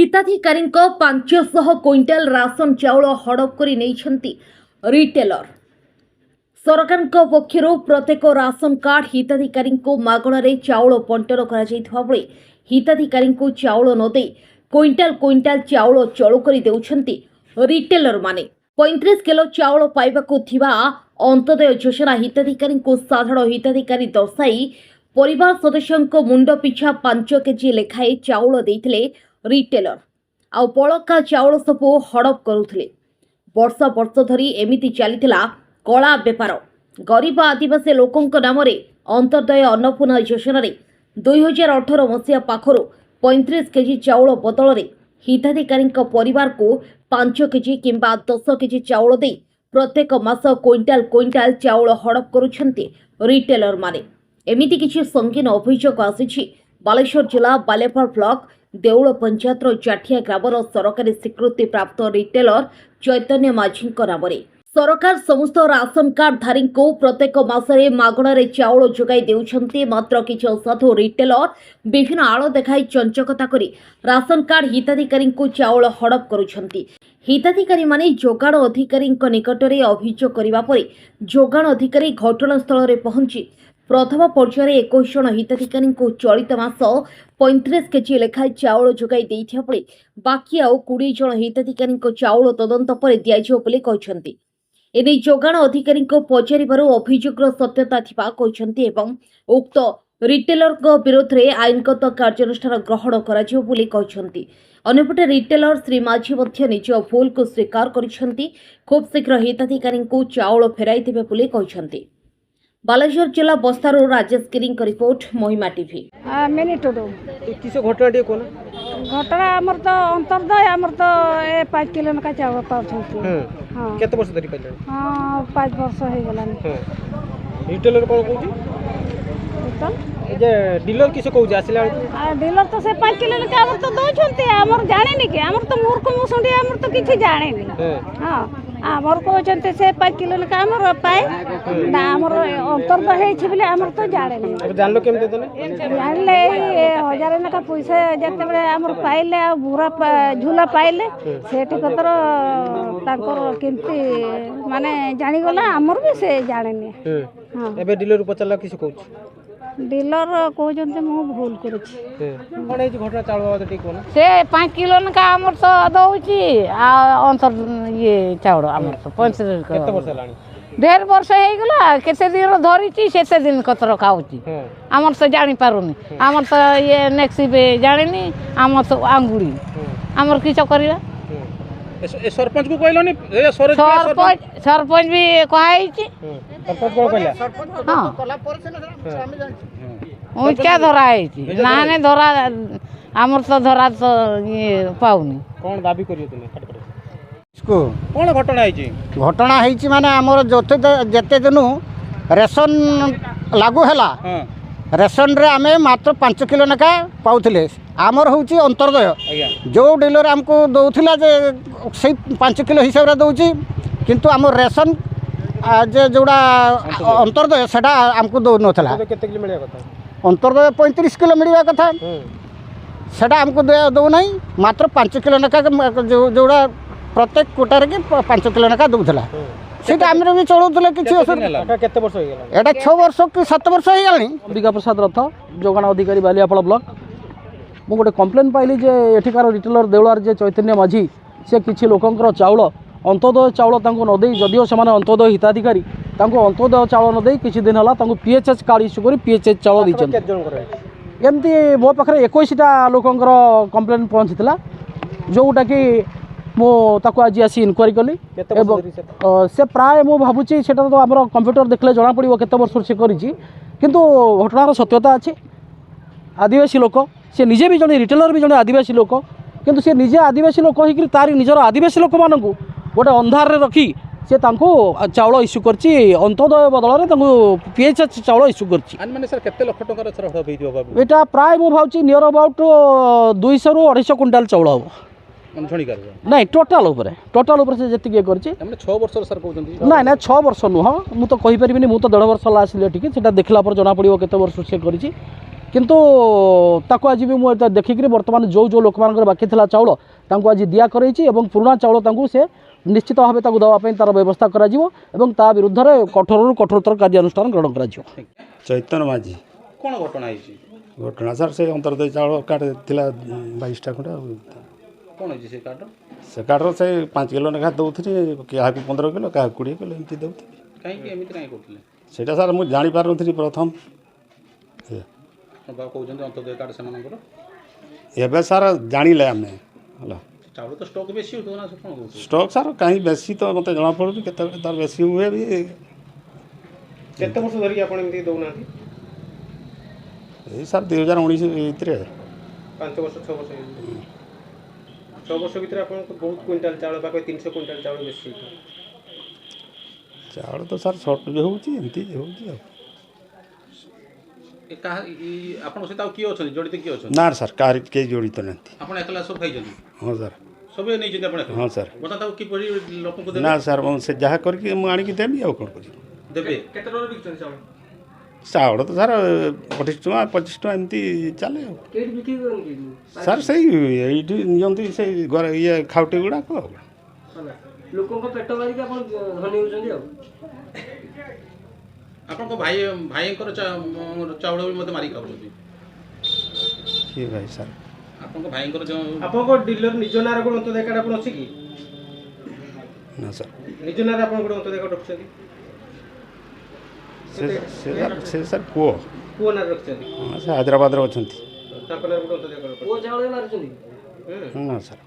हिताधिकारी 500 quintal ration चाउल हड़प कर retailer. सरकार पक्षर प्रत्येक राशन कार्ड हिताधिकारी मागणारे चाउल बंटन कर हिताधिकारी चाउल नदे क्विंटाल क्विंटाल चाउल चलु कर रिटेलर माने 35 किलो चाउल पाइबा अंत्योदय योजना हिताधिकारी साधारण हिताधिकारी दर्शाई परिवार सदस्यों मुंड पिछा 5 केजी लेखाएं चाउल देते रिटेलर आउ बड़का चाउल सबू हड़प करुले। वर्ष वर्ष धरी एमिति चलीथिला कला बेपार। गरीब आदिवासी लोकों नाम अंत्योदय अन्नपूर्णा योजना 2018 मसीहा पाखर 35 केजी चाउल बदल हिताधिकारी परिवार को 5 केजी किंबा 10 केजी चाउल दे प्रत्येक मास क्विंटाल क्विंटाल चाउल हड़प करुछंती रिटेलर माने। एमिति किछि संगीन अभियोग आसी बालेश्वर जिला बालेपाल ब्लॉक देउल पंचायत जाठिया ग्रामर सरकारी स्वीकृति प्राप्त रिटेलर चैतन्य माझी नाम। सरकार समस्त राशन कार्ड धारी को प्रत्येक मासरे मागणारे चाउल जोगाई देउछंती। मात्र किछि असाधु रिटेलर विभिन्न आड़ देखाई चंचकता करी राशन कार्ड हिताधिकारी को चाउल हड़प करुछंती। हिताधिकारी माने जोगाण अधिकारी निकटरे अभियोग करिबा परे जोगाण अधिकारी घटनास्थल रे पहुंची प्रथम पर्यायर 21 जन हिताधिकारी को चलित मास 35 केजी लेखाएं चाउल जोगाई देइथिया परे बाकी आउ 20 जन हिताधिकारी चाउल तदंत पर दियाजियो बोली कहछंती। एने जोगाण अधिकारी पचारिबारु अभियोगर सत्यता थिबा कहछंती एवं उक्त रिटेलर विरोध में आईनगत कार्यानुष्ठान ग्रहण कराजियो बोली कहछंती। अन्यपटे रिटेलर श्री माझी मध्य निज भूल को स्वीकार करिसंती। खूब शीघ्र हिताधिकारी चाउल फेराई देबे बोली कहछंती। बालेश्वर जिला बस्तारू राजेश गिरी रिपोर्ट महिमा टीवी। किस घटना टे कोन घटना हमर तो अंतर्दय हमर तो 5 किलो का चावल पाउछंती। हां केते वर्ष धरि पाइले? हां 5 वर्ष हे गलानी। रिटेलर कोन कहूची जे डीलर किस कहूची आसिला डीलर तो से 5 किलो का हमर तो दोछंती। हमर जाने नि के हमर तो मूर्ख मुसंडी हमर तो किछि जाने नि। हां आमर कहते से 5 किलो का आमर पाए ना आमर अंतर्दय है बोले आमर तो जाने नहीं। जानलो केम देतले जानले 1000 नका पैसा जते बेले आमर पाइले बुरा झूला पाइले सेठी कतर ताकर केमती माने जानि गला आमर भी से जाने नहीं। हां एबे डीलर पचला किस कहूछ डीलर कहते मु भूल करूछि कोन ए घटना चाउल बाबा ठीक कोन से 5 किलो का आमर तो दउछि आ अंतर ये चाउल आमर तो 5 केते वर्ष लानी 1.5 वर्ष हे गला केते दिन धरिछि सेते दिन कतर खाउछि आमर से जानि पारुनी। आमर तो ये नेक्सी बे जानिनी आमर तो आंगुड़ी आमर किछ करिला ए सरपंच को कहलोनी ए सरपंच भी कहैछि सरपंच को कहला हां कला पर से हम जानि उच्चा धरा है ना ने धरा आमर तो धरा तो ये पाउनी कोन दाबी करियो तुमे फट फट इसको कोन घटना है माने आमर जते दिनु रेशन लागू हैला रेशन रे आमे मात्र 5 किलो नका पाउथिले। आमर होउची अंतर्दय जो डीलर हमको दउथिला जे से 5 किलो हिसाब रे दउची किंतु आमर रेशन जे जोड़ा अंतर्दय सेटा हमको दउ नथला। केते किलो मिलिया कथा अंतर्दय 35 किलो मिलवा कथा सेटा हमको दउ नहीं मात्र 5 किलो नका जोड़ा प्रत्येक कोटार के 5 किलो नका दउथला। सेटा हमरे भी चलउथले किछि एटा केते वर्ष हो गेला एटा 6 वर्ष कि 7 वर्ष हो गेलानी। अंबिका प्रसाद रथ जोगाण अधिकारी बालियापाल ब्लॉक मु गोटे कंप्लेन पाइली जे एठिकार रिटेलर देउलार जे चैतन्य माझी से किछि लोकंकर चाउल अंत्योदय चाउल तांको न देई जदिओ सेमाने अंत्योदय हिताधिकारी तांको अंत्योदय चाउल न देई किछि दिन हला तांको पीएचएच कार्ड इश्यू करी पीएचएच चाउल दिछन। एमती मो पाखरे 21टा लोकंकर कंप्लेन पहुंचीला जोटा कि मो ताको आज आसी इनक्वारी कली से प्राय मु भाबुची सेटा तो हमर कंप्यूटर देखले जना पड़िबो केते वर्ष से करिछि किंतु घटनार सत्यता अछि। आदिवासी लोक से निजे भी जने रिटेलर भी जने आदिवासी लोक किंतु से निजे आदिवासी लोक होई कि तारी निजर आदिवासी लोक मानकू गोटे अंधार रे रखी से तांको चाउल इश्यू करछि अंत्योदय बदल रे तांको पीएचएच चाउल इश्यू करछि। अन माने सर केते लाख टका सर हबई दियो बाबू एटा प्राय मु भाउची नियर अबाउट 200 रु 250 क्विंटल चाउल हो नहीं टोटाल से जी कर 6 वर्ष सर कहते ना ना 6 वर्ष नुह मु तो कहि परिबिनी मु तो 1.5 वर्ष ला आसिले ठीक सेटा देखला पर जना पड़िबो केते वर्ष से करिछि किंतु ताको आज भी मुझे देखिक बर्तमान जो जो लोक मान बाकी था चाउल तांको आज दिया करैछि एवं पुराना चाउल तांको से निश्चित भाव ताको दवाई तार व्यवस्था करा जिवो एवं ता विरुद्ध रे कठोर कठोरतर कार्यानुष्ठान ग्रहण करा जिवो। चैतन्य माझी कौन घटना है घटना सार से अंतर्दय चाउल कार्ड थिला 22टा खंडा कौन है से कार्ड से कार्ड से 5 किलो लेखा दउथि क्या 15 किलो क्या 20 किलो एमती दउथि कहीं एमती कहीं करथिले सेटा सार मु जानि पार नथि प्रथम बाबा कहउछन अंतोदय कार्ड से मानकर एबे सार जानिले आमे हला चाउल तो स्टॉक बेसी होतो ना कौन कहउछ स्टॉक सार कहीं बेसी तो मते जना पड़ु केते तार बेसी हुए भी केते वर्ष धरि आपण एमती दउना ए सार 2019 इतरे 5 वर्ष 6 वर्ष 6 वर्ष भीतर आपण बहुत क्विंटल चाउल बाकी 300 क्विंटल चाउल बेसी चाउल तो सार शॉर्ट भी होउची एमती होउची ଆପଣ ସହିତ ଆଉ କିଏ ଅଛନ୍ତି ଜଡ଼ିତ କିଏ ଅଛନ୍ତି ना सर कार के जोड़ी तो नहीं ଆପଣ ଏକଲା ସବୁ ଖାଇଛନ୍ତି हां सर ସବୁ ନେଇଛନ୍ତି ଆପଣ हां सर ବର୍ତ୍ତମାନ ତାକୁ କିପରି ଲୋକଙ୍କୁ ଦେବେ ना सर से जहा करके मु आनी की देबी आ कोन करी ଦେବେ କେତେ ଟଙ୍କା ବିକୁଛନ୍ତି ଚାଉଳ चाउल तो सार 25 टଙ୍କା 25 टଙ୍କା एमती चले କେଉଁଠି ବିକ୍ରି କରନ୍ତି सर से एठी नियंती से ये खाउटी गुडा को ଲୋକଙ୍କ ପେଟ ମାରିକି ଆପଣ ଧନୀ ହେଉଛନ୍ତି ଆଉ ଆପଣଙ୍କ ଭାଇଙ୍କର ଚାଉଳ ବି ମୋତେ ମାରିକି ଖାଉଛନ୍ତି ठीक है सर ଆପଣଙ୍କ ଭାଇଙ୍କର ଆପଣଙ୍କ ଡିଲର ନିଜ ନାଁରେ କ'ଣ ଅନ୍ତର୍ଦୟ କାର୍ଡ ଆପଣ ଅଛି କି ना सर ନିଜ ନାଁରେ ଆପଣ ଗୋଟେ ଅନ୍ତର୍ଦୟ କାର୍ଡ ରଖିଛନ୍ତି से सर पुओ ପୁଅ ନାଁରେ ରଖିଛନ୍ତି से हैदराबाद रे अछंती ତାଙ୍କ ନାଁରେ ଗୋଟେ ଅନ୍ତର୍ଦୟ କାର୍ଡ ପୁଅ ଚାଉଳ ମାରୁଛନ୍ତି ना सर